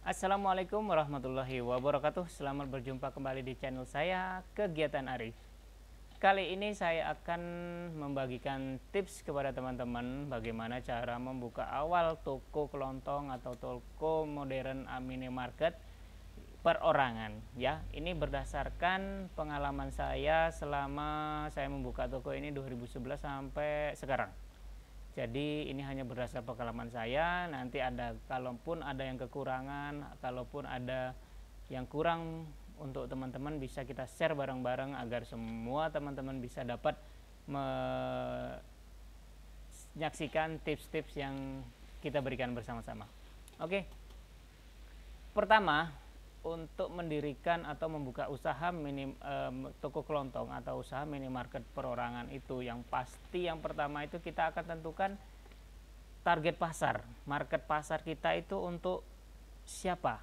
Assalamualaikum warahmatullahi wabarakatuh. Selamat berjumpa kembali di channel saya, Kegiatan Arif. Kali ini saya akan membagikan tips kepada teman-teman bagaimana cara membuka awal toko kelontong atau toko modern minimarket perorangan ya. Ini berdasarkan pengalaman saya selama saya membuka toko ini 2011 sampai sekarang. Jadi ini hanya berdasar pengalaman saya. Nanti kalaupun ada yang kekurangan, kalaupun ada yang kurang untuk teman-teman, bisa kita share bareng-bareng agar semua teman-teman bisa dapat menyaksikan tips-tips yang kita berikan bersama-sama. Oke. Pertama, untuk mendirikan atau membuka usaha toko kelontong atau usaha minimarket perorangan itu, yang pasti yang pertama itu kita akan tentukan target pasar. Market pasar kita itu untuk siapa?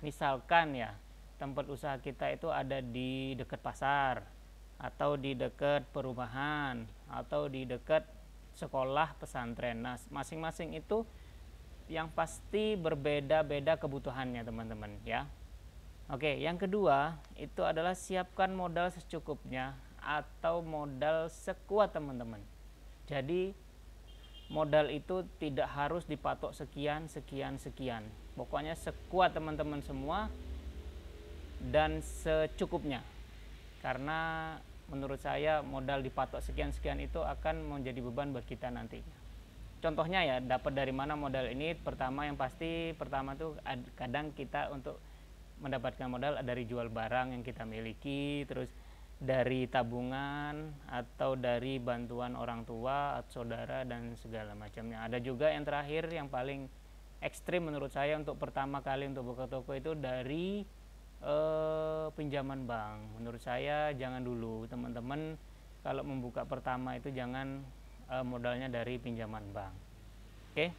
Misalkan ya, tempat usaha kita itu ada di dekat pasar, atau di dekat perumahan, atau di dekat sekolah pesantren. Nah, masing-masing itu yang pasti berbeda-beda kebutuhannya teman-teman ya. Oke, yang kedua itu adalah siapkan modal secukupnya atau modal sekuat teman-teman. Jadi modal itu tidak harus dipatok sekian. Pokoknya sekuat teman-teman semua dan secukupnya. Karena menurut saya modal dipatok sekian itu akan menjadi beban buat kita nantinya. Contohnya ya, dapat dari mana modal ini? Pertama tuh kadang kita untuk mendapatkan modal dari jual barang yang kita miliki, terus dari tabungan atau dari bantuan orang tua atau saudara dan segala macamnya. Ada juga yang terakhir yang paling ekstrim menurut saya untuk pertama kali untuk buka toko itu dari pinjaman bank. Menurut saya jangan dulu teman-teman, kalau membuka pertama itu jangan modalnya dari pinjaman bank. Oke.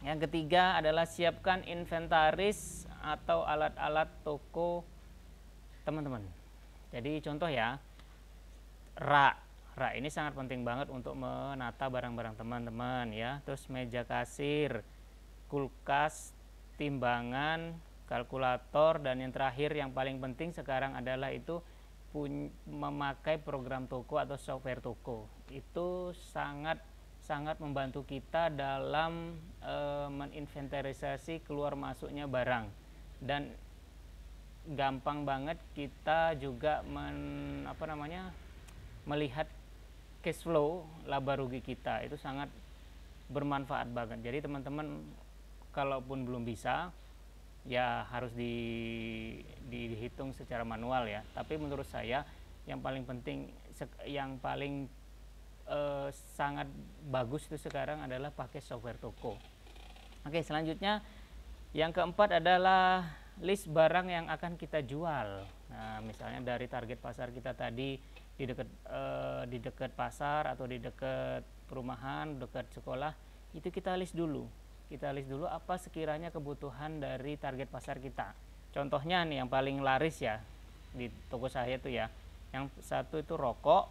Yang ketiga adalah siapkan inventaris atau alat-alat toko teman-teman. Jadi contoh ya, rak ini sangat penting banget untuk menata barang-barang teman-teman ya. Terus meja kasir, kulkas, timbangan, kalkulator, dan yang terakhir yang paling penting sekarang adalah itu memakai program toko atau software toko. Itu sangat membantu kita dalam meninventarisasi keluar masuknya barang, dan gampang banget kita juga melihat cash flow laba rugi kita. Itu sangat bermanfaat banget. Jadi teman-teman kalaupun belum bisa ya harus dihitung secara manual ya, tapi menurut saya yang paling penting, yang paling sangat bagus itu sekarang adalah pakai software toko. Oke, selanjutnya yang keempat adalah list barang yang akan kita jual. Nah, misalnya dari target pasar kita tadi di dekat pasar atau di dekat perumahan, dekat sekolah, itu kita list dulu apa sekiranya kebutuhan dari target pasar kita. Contohnya nih yang paling laris ya di toko saya tuh ya, yang satu itu rokok,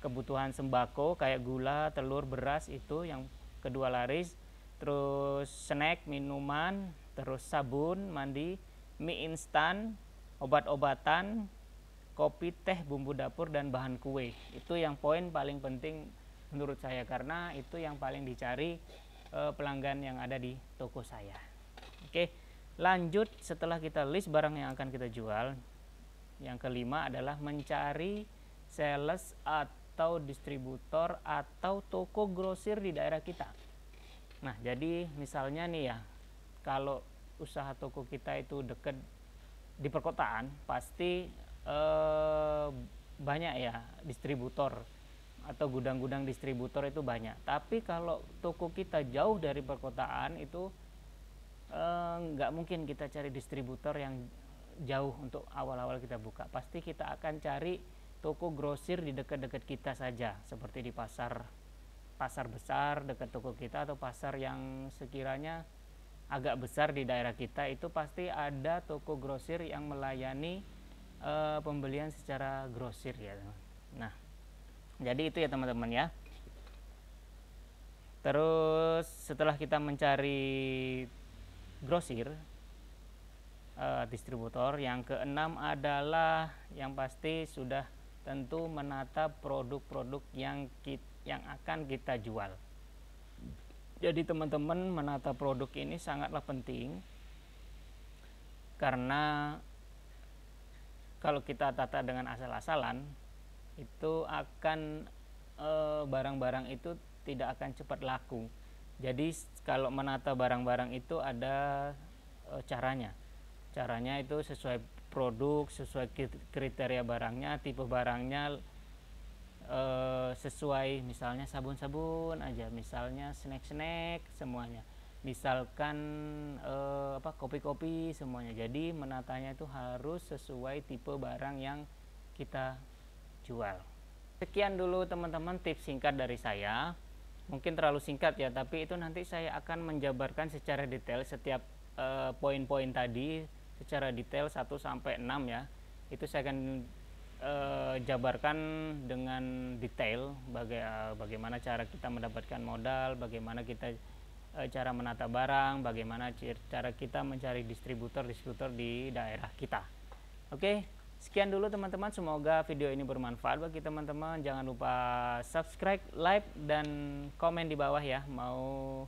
kebutuhan sembako kayak gula, telur, beras, itu yang kedua laris. Terus snack, minuman, terus sabun mandi, mie instan, obat-obatan, kopi, teh, bumbu dapur, dan bahan kue. Itu yang poin paling penting menurut saya, karena itu yang paling dicari pelanggan yang ada di toko saya. Oke, lanjut. Setelah kita list barang yang akan kita jual, yang kelima adalah mencari sales atau distributor atau toko grosir di daerah kita. Nah, jadi misalnya nih ya, kalau usaha toko kita itu dekat di perkotaan, pasti banyak ya distributor atau gudang-gudang distributor itu banyak. Tapi kalau toko kita jauh dari perkotaan itu nggak mungkin kita cari distributor yang jauh untuk awal-awal kita buka. Pasti kita akan cari toko grosir di dekat-dekat kita saja, seperti di pasar besar dekat toko kita, atau pasar yang sekiranya agak besar di daerah kita, itu pasti ada toko grosir yang melayani pembelian secara grosir ya. Nah, jadi itu ya teman-teman ya. Terus setelah kita mencari grosir, distributor. Yang keenam adalah yang pasti sudah tentu menata produk-produk yang akan kita jual. Jadi teman-teman, menata produk ini sangatlah penting, karena kalau kita tata dengan asal-asalan itu akan barang-barang itu tidak akan cepat laku. Jadi kalau menata barang-barang itu ada caranya itu sesuai produk, sesuai kriteria barangnya, tipe barangnya, sesuai misalnya sabun-sabun aja, misalnya snack-snack semuanya, misalkan kopi-kopi semuanya. Jadi menatanya itu harus sesuai tipe barang yang kita jual. Sekian dulu teman-teman tips singkat dari saya. Mungkin terlalu singkat ya, tapi itu nanti saya akan menjabarkan secara detail setiap poin-poin tadi secara detail 1 sampai 6 ya. Itu saya akan jabarkan dengan detail bagaimana cara kita mendapatkan modal, bagaimana kita cara menata barang, bagaimana cara kita mencari distributor di daerah kita. Oke, sekian dulu teman-teman, semoga video ini bermanfaat bagi teman-teman. Jangan lupa subscribe, like, dan komen di bawah ya, mau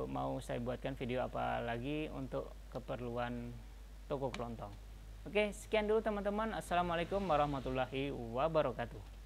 mau saya buatkan video apa lagi untuk keperluan toko kelontong. Oke, sekian dulu teman-teman. Assalamualaikum warahmatullahi wabarakatuh.